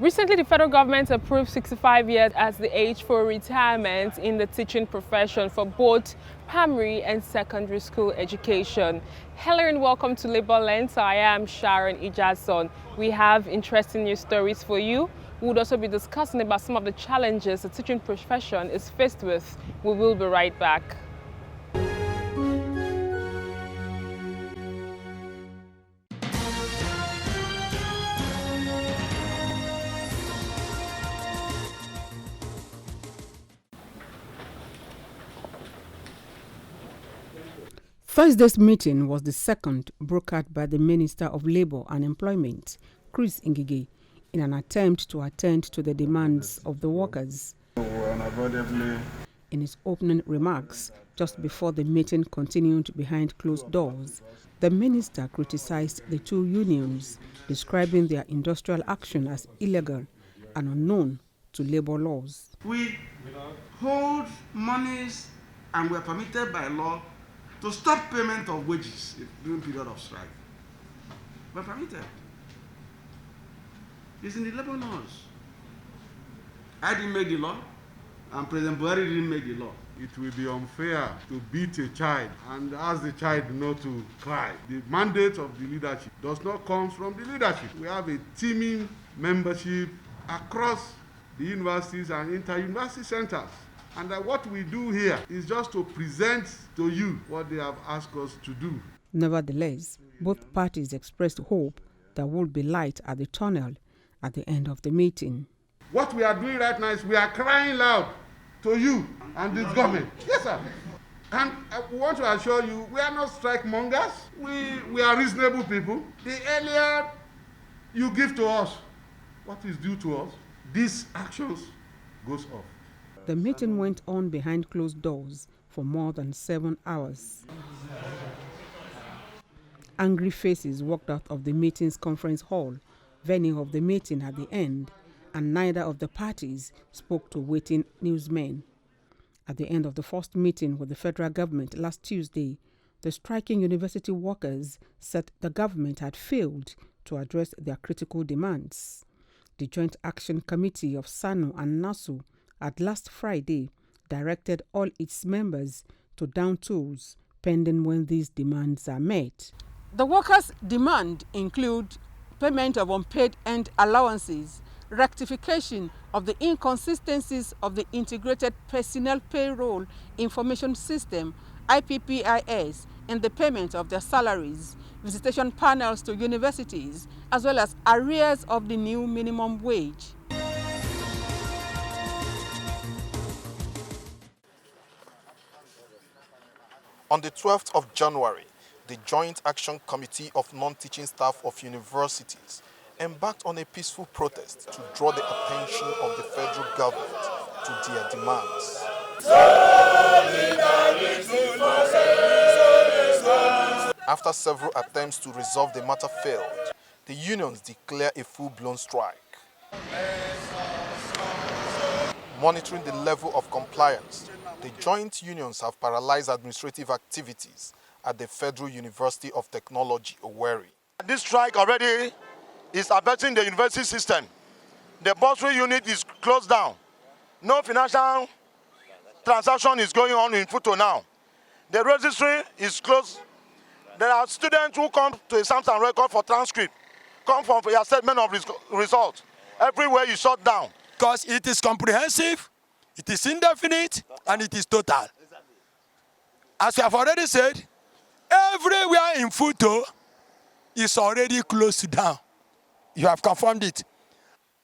Recently, the federal government approved 65 years as the age for retirement in the teaching profession for both primary and secondary school education. Hello and welcome to Labor Lens. I am Sharon Ijason. We have interesting news stories for you. We would also be discussing about some of the challenges the teaching profession is faced with. We will be right back. Thursday's meeting was the second brokered by the Minister of Labour and Employment, Chris Ngige, in an attempt to attend to the demands of the workers. In his opening remarks, just before the meeting continued behind closed doors, the minister criticized the two unions, describing their industrial action as illegal and unknown to labour laws. We hold monies and we are permitted by law to stop payment of wages during period of strike. We're permitted. It's in the labor laws. I didn't make the law, and President Buhari didn't make the law. It will be unfair to beat a child and ask the child not to cry. The mandate of the leadership does not come from the leadership. We have a teaming membership across the universities and inter-university centers. And what we do here is just to present to you what they have asked us to do. Nevertheless, both parties expressed hope there would be light at the tunnel at the end of the meeting. What we are doing right now is we are crying loud to you and this government. Yes, sir. And we want to assure you, we are not strike mongers. We are reasonable people. The earlier you give to us what is due to us, these actions goes off. The meeting went on behind closed doors for more than 7 hours. Angry faces walked out of the meeting's conference hall, venue of the meeting at the end, and neither of the parties spoke to waiting newsmen. At the end of the first meeting with the federal government last Tuesday, the striking university workers said the government had failed to address their critical demands. The Joint Action Committee of SANU and NASU at last Friday directed all its members to down tools pending when these demands are met. The workers' demand include payment of unpaid end allowances, rectification of the inconsistencies of the Integrated Personnel Payroll Information System (IPPIS) in the payment of their salaries, visitation panels to universities, as well as arrears of the new minimum wage. On the 12th of January, the Joint Action Committee of Non-Teaching Staff of Universities embarked on a peaceful protest to draw the attention of the federal government to their demands. After several attempts to resolve the matter failed, the unions declared a full-blown strike. Monitoring the level of compliance, the joint unions have paralyzed administrative activities at the Federal University of Technology, Owerri. This strike already is affecting the university system. The bursary unit is closed down. No financial transaction is going on in Futo now. The registry is closed. There are students who come to a Samsung record for transcript, come for your statement of results. Everywhere is shut down. Because it is comprehensive, it is indefinite, and it is total. As we have already said, everywhere in Futo is already closed down. You have confirmed it.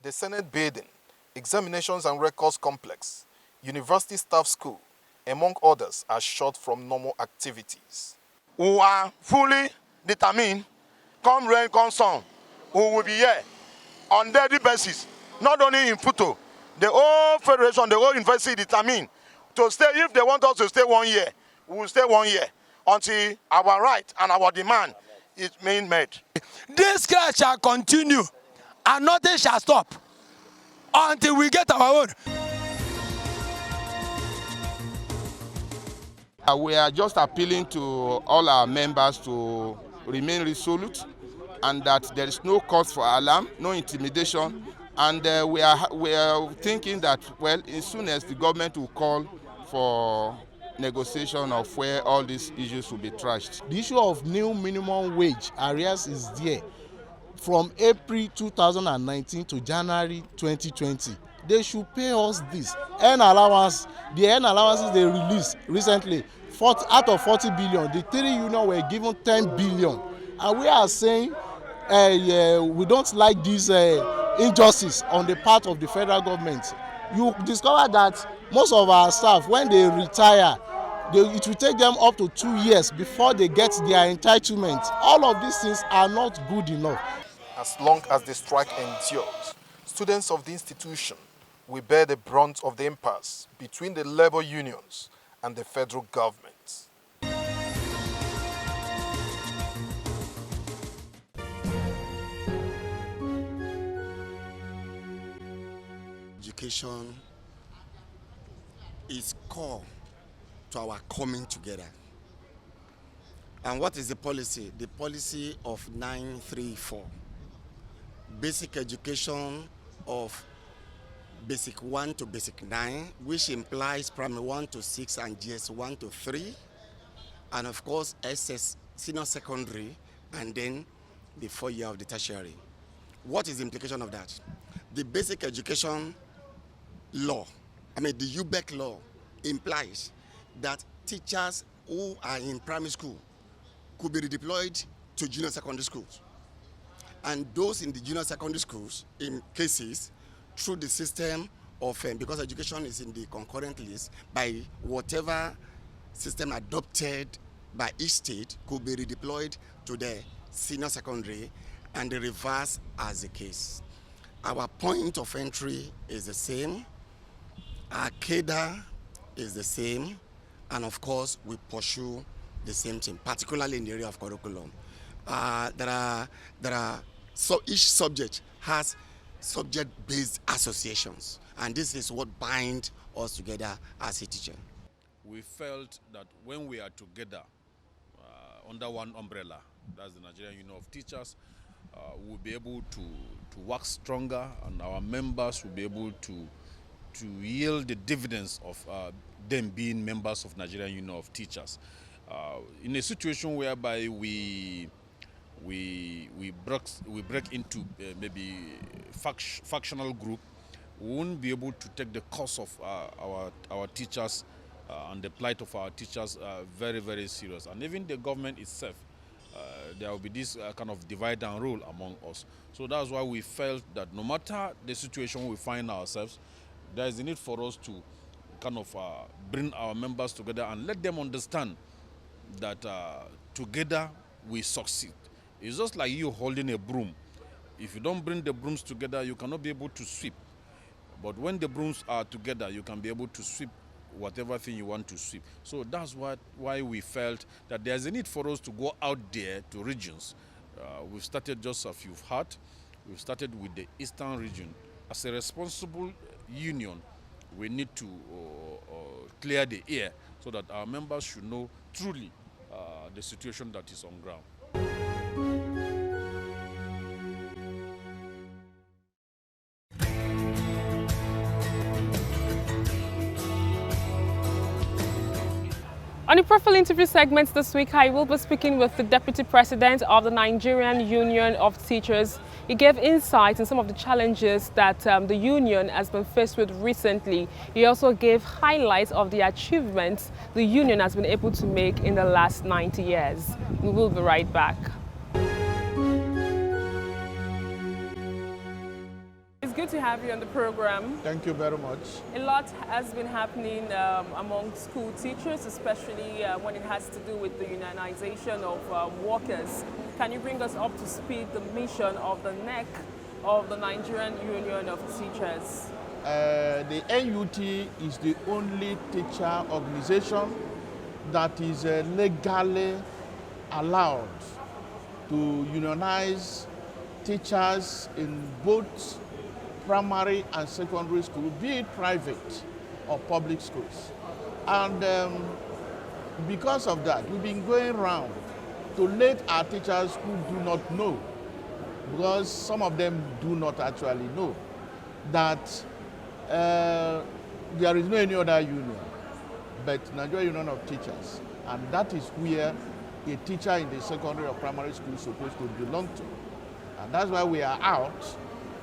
The Senate Building, Examinations and Records Complex, University Staff School, among others, are shut from normal activities. We are fully determined, come rain, come sun, we will be here on daily basis, not only in Futo. The whole federation, the whole university determined to stay. If they want us to stay 1 year, we will stay 1 year until our right and our demand is being met. This class shall continue and nothing shall stop until we get our own. We are just appealing to all our members to remain resolute and that there is no cause for alarm, no intimidation, And we are thinking that, well, as soon as the government will call for negotiation of where all these issues will be trashed. The issue of new minimum wage arrears is there from April 2019 to January 2020. They should pay us this earn allowance. The earn allowances they released recently, 40 out of 40 billion, the three unions were given 10 billion, and we are saying we don't like this injustice on the part of the federal government. You discover that most of our staff, when they retire, it will take them up to 2 years before they get their entitlement. All of these things are not good enough. As long as the strike endures, students of the institution will bear the brunt of the impasse between the labor unions and the federal government. Education is core to our coming together. And what is the policy? The policy of 934. Basic education of basic 1 to basic 9, which implies primary 1 to 6 and GS 1 to 3. And of course, SS senior secondary, and then the 4 year of the tertiary. What is the implication of that? The basic education law, the UBEC law, implies that teachers who are in primary school could be redeployed to junior secondary schools. And those in the junior secondary schools, in cases, through the system of, because education is in the concurrent list, by whatever system adopted by each state, could be redeployed to the senior secondary, and the reverse as the case. Our point of entry is the same. Our cadre is the same, and of course we pursue the same thing, particularly in the area of curriculum. So each subject has subject-based associations, and this is what binds us together as a teacher. We felt that when we are together under one umbrella, that's the Nigerian Union of Teachers, we'll be able to work stronger, and our members will be able to yield the dividends of them being members of Nigerian Union of Teachers. In a situation whereby we break into maybe factional group, we won't be able to take the cost of our teachers and the plight of our teachers very, very serious. And even the government itself, there will be this kind of divide and rule among us. So that's why we felt that no matter the situation we find ourselves, there is a need for us to kind of bring our members together and let them understand that together we succeed. It's just like you holding a broom. If you don't bring the brooms together, you cannot be able to sweep. But when the brooms are together, you can be able to sweep whatever thing you want to sweep. So that's why we felt that there's a need for us to go out there to regions. We've started, just as you've heard, we've started with the Eastern region. As a responsible union, we need to clear the air so that our members should know truly the situation that is on ground. On the profile interview segments this week, I will be speaking with the Deputy President of the Nigerian Union of Teachers. He gave insight in some of the challenges that the union has been faced with recently. He also gave highlights of the achievements the union has been able to make in the last 90 years. We will be right back. It's good to have you on the program. Thank you very much. A lot has been happening among school teachers, especially when it has to do with the unionization of workers. Can you bring us up to speed the mission of the NEC of the Nigerian Union of Teachers? The NUT is the only teacher organization that is legally allowed to unionize teachers in both primary and secondary school, be it private or public schools. And because of that, we've been going around to let our teachers who do not know, because some of them do not actually know, that there is no any other union but Nigeria Union of Teachers, and that is where a teacher in the secondary or primary school is supposed to belong to. And that's why we are out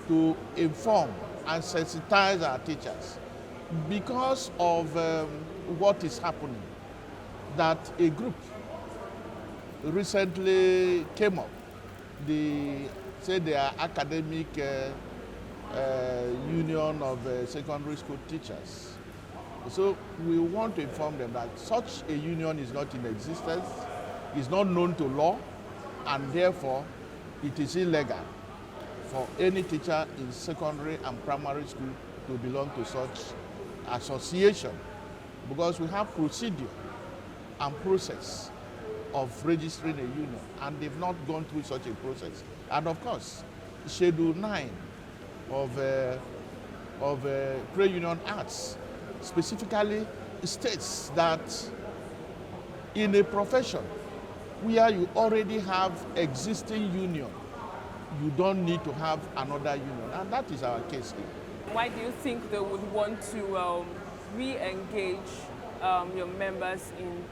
to inform and sensitize our teachers because of what is happening, that a group recently came up. They said they are academic union of secondary school teachers. So we want to inform them that such a union is not in existence, is not known to law, and therefore it is illegal for any teacher in secondary and primary school to belong to such association, because we have procedure and process of registering a union, and they've not gone through such a process. And of course, Schedule 9 of Trade Union Acts specifically states that in a profession where you already have existing union, you don't need to have another union, and that is our case here. Why do you think they would want to re-engage your members in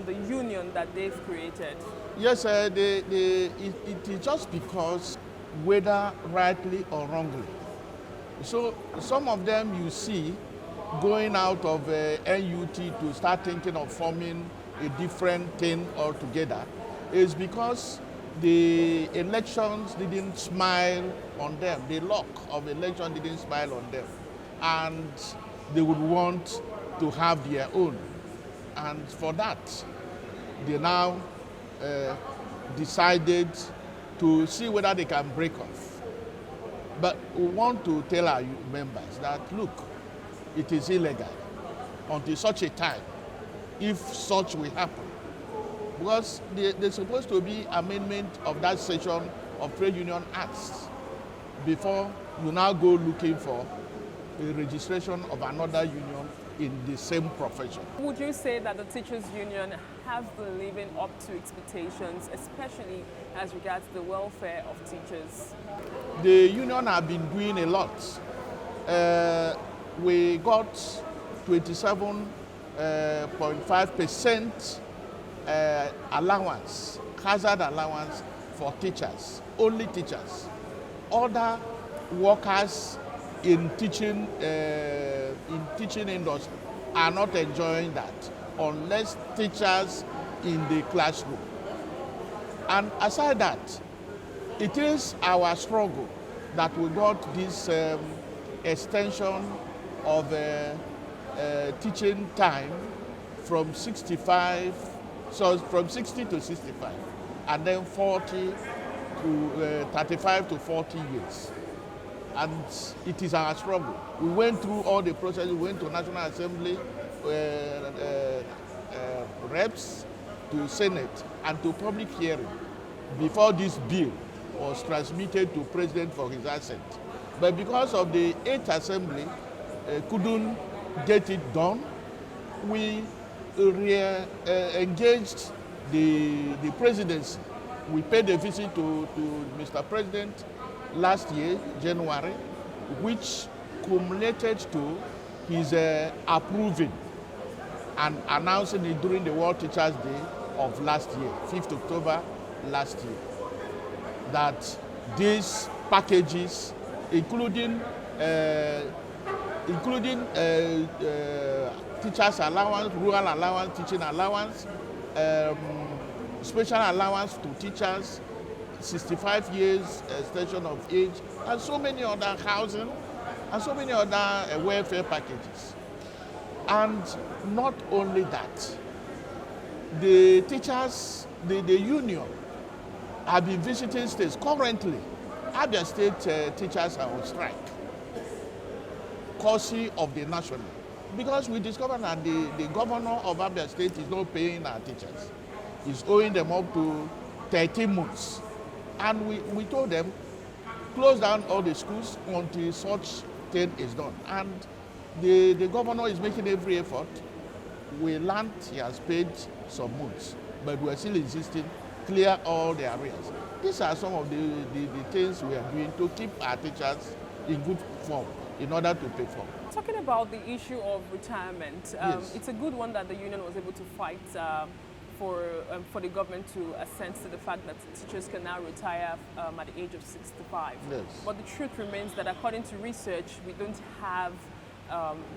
the union that they've created? Yes, it is just because, whether rightly or wrongly. So some of them you see going out of NUT to start thinking of forming a different thing altogether is because the elections didn't smile on them. The luck of election didn't smile on them. And they would want to have their own. And for that, they now decided to see whether they can break off. But we want to tell our members that, look, it is illegal until such a time, if such will happen. Because there's supposed to be amendment of that section of Trade Union Acts before you now go looking for a registration of another union in the same profession. Would you say that the teachers' union have been living up to expectations, especially as regards the welfare of teachers? The union have been doing a lot. We got 27.5% allowance, hazard allowance for teachers, only teachers. Other workers in teaching industry are not enjoying that unless teachers in the classroom. And aside that, it is our struggle that we got this extension of teaching time from 65, so from 60 to 65, and then 40 to 35 to 40 years. And it is our struggle. We went through all the process. We went to National Assembly, reps, to Senate, and to public hearing before this bill was transmitted to President for his assent. But because of the 8th Assembly couldn't get it done, we engaged the presidency. We paid a visit to Mr. President last year, January, which culminated to his approving and announcing it during the World Teachers' Day of last year, 5th October last year, that these packages, including teachers' allowance, rural allowance, teaching allowance, special allowance to teachers, 65 years extension of age, and so many other housing, and so many other welfare packages. And not only that, the teachers, the union, have been visiting states. Currently, Abia State teachers are on strike, courtesy of the national. Because we discovered that the governor of Abia State is not paying our teachers. He's owing them up to 13 months. And we told them, close down all the schools until such thing is done. And the governor is making every effort. We learned he has paid some months, but we're still insisting, clear all the arrears. These are some of the things we are doing to keep our teachers in good form in order to perform. Talking about the issue of retirement, Yes. it's a good one that the union was able to fight for the government to assent to the fact that teachers can now retire at the age of 65. Yes. But the truth remains that according to research, we don't have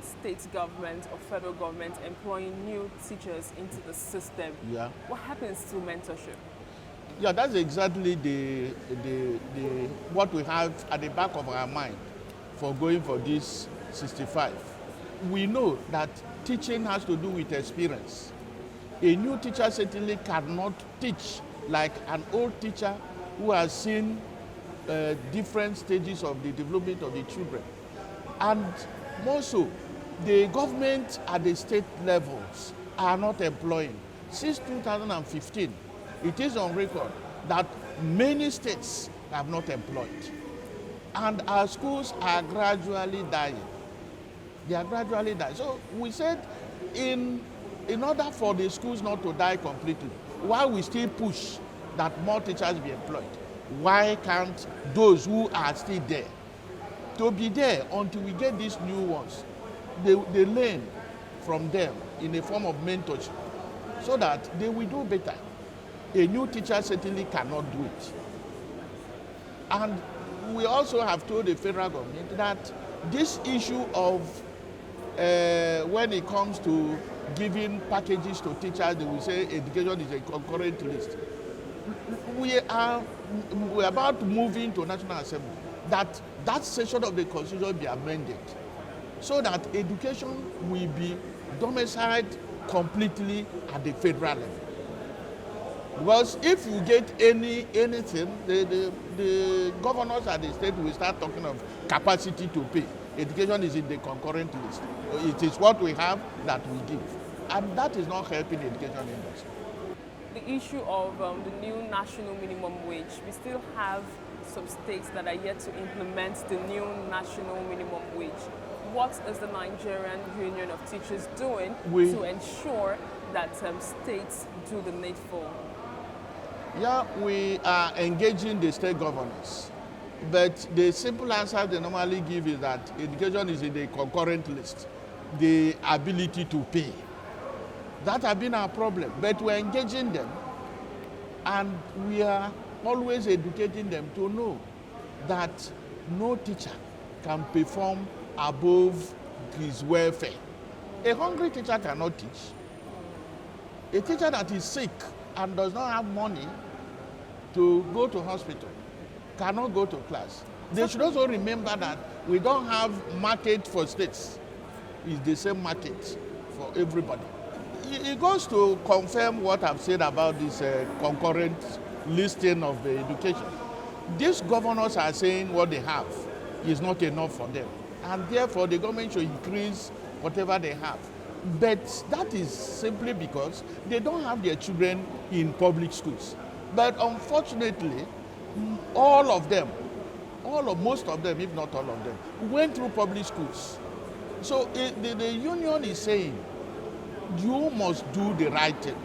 state government or federal government employing new teachers into the system. Yeah. What happens to mentorship? Yeah, that's exactly the what we have at the back of our mind for going for this 65. We know that teaching has to do with experience. A new teacher certainly cannot teach like an old teacher who has seen different stages of the development of the children. And more so, the government at the state levels are not employing. Since 2015, it is on record that many states have not employed. And our schools are gradually dying. They are gradually dying. So we said in order for the schools not to die completely, while we still push that more teachers be employed, why can't those who are still there to be there until we get these new ones? They learn from them in a form of mentorship so that they will do better. A new teacher certainly cannot do it. And we also have told the federal government that this issue of when it comes to giving packages to teachers, they will say education is a concurrent list. We are about to move into National Assembly that section of the Constitution be amended so that education will be domiciled completely at the federal level. Because if you get anything, the governors at the state will start talking of capacity to pay. Education is in the concurrent list. It is what we have that we give. And that is not helping the education industry. The issue of the new national minimum wage, we still have some states that are yet to implement the new national minimum wage. What is the Nigerian Union of Teachers doing to ensure that states do the needful? Yeah, we are engaging the state governors. But the simple answer they normally give is that education is in the concurrent list. The ability to pay. That has been our problem. But we're engaging them and we are always educating them to know that no teacher can perform above his welfare. A hungry teacher cannot teach. A teacher that is sick and does not have money to go to hospital cannot go to class. They should also remember that we don't have market for states. It's the same market for everybody. It goes to confirm what I've said about this concurrent listing of the education. These governors are saying what they have is not enough for them. And therefore the government should increase whatever they have. But that is simply because they don't have their children in public schools. But unfortunately, most of them, if not all of them, went through public schools. So the union is saying, you must do the right thing.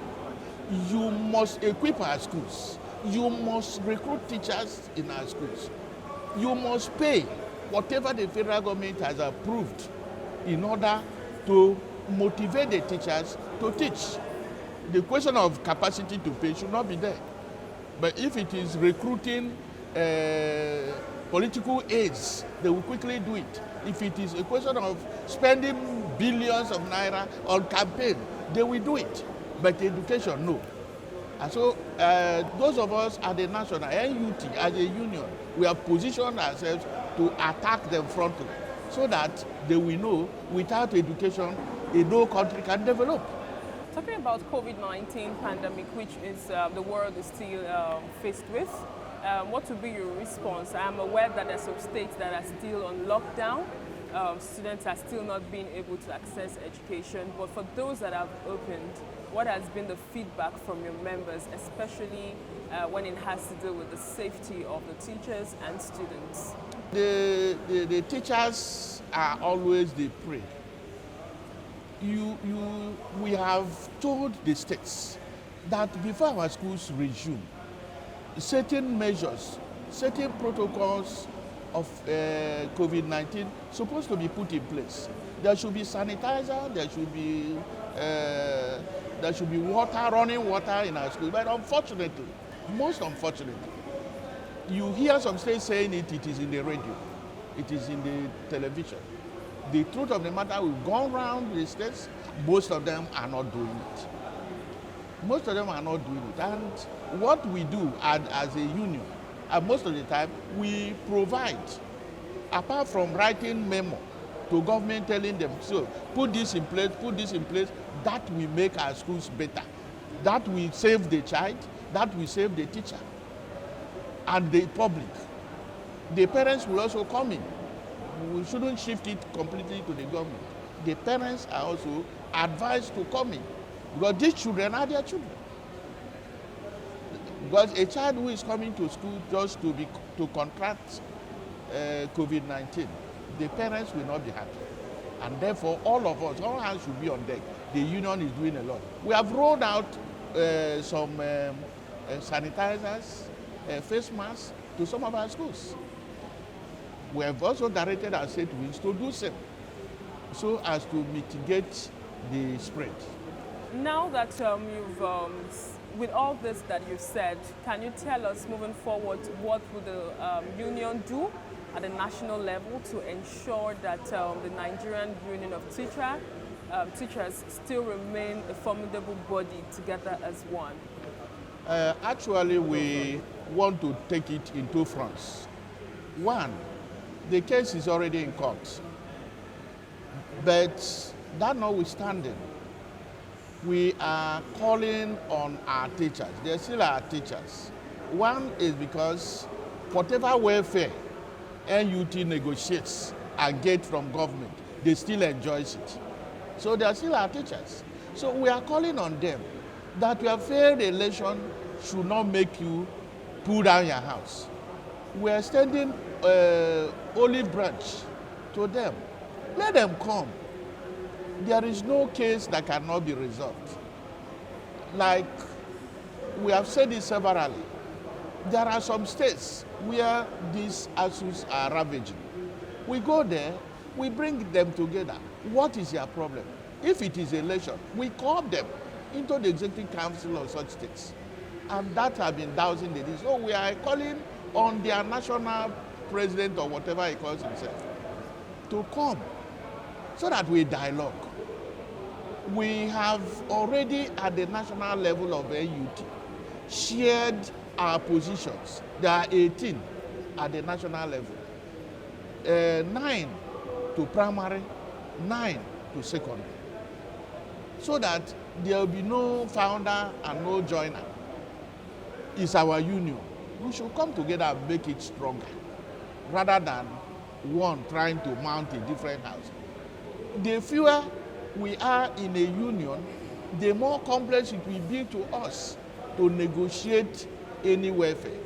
You must equip our schools. You must recruit teachers in our schools. You must pay whatever the federal government has approved in order to motivate the teachers to teach. The question of capacity to pay should not be there. But if it is recruiting political aides, they will quickly do it. If it is a question of spending billions of naira on campaign, they will do it. But education, no. And so those of us at the national, NUT, as a union, we have positioned ourselves to attack them frontally so that they will know without education, no country can develop. Talking about COVID-19 pandemic, which is the world is still faced with, what would be your response? I'm aware that there are some states that are still on lockdown. Students are still not being able to access education. But for those that have opened, what has been the feedback from your members, especially when it has to do with the safety of the teachers and students? The teachers are always the prey. We have told the states that before our schools resume, certain measures, certain protocols of COVID-19 supposed to be put in place. There should be sanitizer, there should be water, running water in our schools. But unfortunately, most unfortunately, you hear some states saying it is in the radio, it is in the television. The truth of the matter, we've gone around the states, most of them are not doing it. Most of them are not doing it. And what we do as a union, most of the time, we provide, apart from writing memo to government telling them, so put this in place, that will make our schools better. That will save the child, that will save the teacher and the public. The parents will also come in. We shouldn't shift it completely to the government. The parents are also advised to come in because these children are their children. Because a child who is coming to school just to contract COVID-19, the parents will not be happy. And therefore, all of us, all hands should be on deck. The union is doing a lot. We have rolled out some sanitizers, face masks to some of our schools. We have also directed our state wings to do so, so as to mitigate the spread. Now that with all this that you've said, can you tell us moving forward what will the union do at the national level to ensure that the Nigerian Union of Teachers still remain a formidable body together as one? Actually, we want to take it in two fronts. One, the case is already in court. But that notwithstanding, we are calling on our teachers. They're still our teachers. One is because whatever welfare NUT negotiates and get from government, they still enjoy it. So they are still our teachers. So we are calling on them that your failed election should not make you pull down your house. We are extending olive branch to them. Let them come. There is no case that cannot be resolved. Like we have said it severally, there are some states where these ASUs are ravaging. We go there, we bring them together. What is their problem? If it is election, we call them into the executive council of such states. And that has been dousing the list. So we are calling on their national president or whatever he calls himself to come so that we dialogue. We have already at the national level of NUT shared our positions. There are 18 at the national level. 9 to primary, 9 to secondary. So that there will be no founder and no joiner. It's our union. We should come together and make it stronger rather than one trying to mount a different house. The fewer we are in a union, the more complex it will be to us to negotiate any welfare.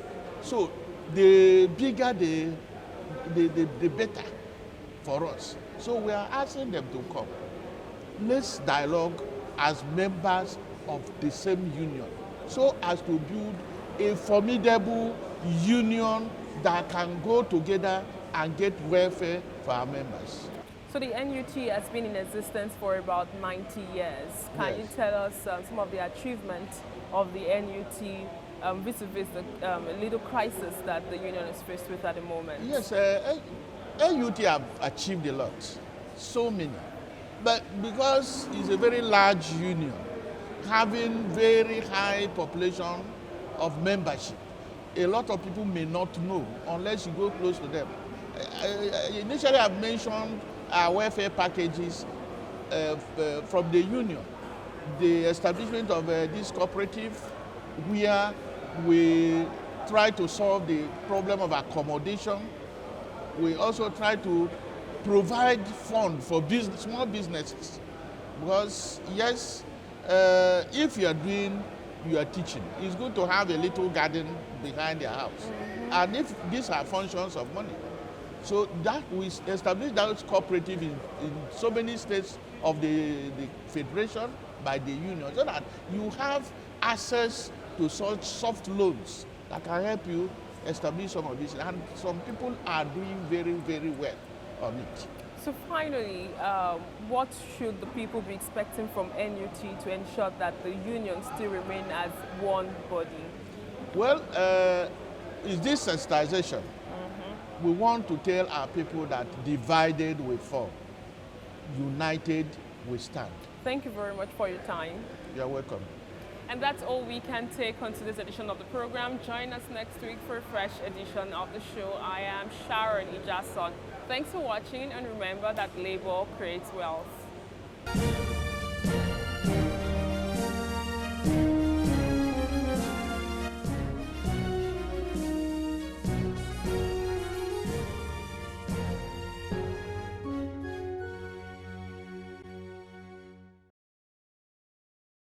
So the bigger the better for us. So we are asking them to come. Let's dialogue as members of the same union so as to build a formidable union that can go together and get welfare for our members. So the NUT has been in existence for about 90 years. Can you tell us some of the achievements of the NUT vis-a-vis the little crisis that the union is faced with at the moment? Yes, NUT have achieved a lot, so many. But because it's a very large union, having very high population of membership, a lot of people may not know unless you go close to them. Initially, I've mentioned our welfare packages from the union, the establishment of this cooperative where we try to solve the problem of accommodation. We also try to provide funds for small businesses because yes, if you are teaching, it's good to have a little garden behind your house. Mm-hmm. And if these are functions of money. So that we established that cooperative in so many states of the federation by the union so that you have access to such soft loans that can help you establish some of this, and some people are doing very, very well on it. So finally, what should the people be expecting from NUT to ensure that the union still remain as one body? Well, is this sensitization? We want to tell our people that divided we fall, united we stand. Thank you very much for your time. You're welcome. And that's all we can take on today's edition of the program. Join us next week for a fresh edition of the show. I am Sharon Ijason. Thanks for watching, and remember that labor creates wealth.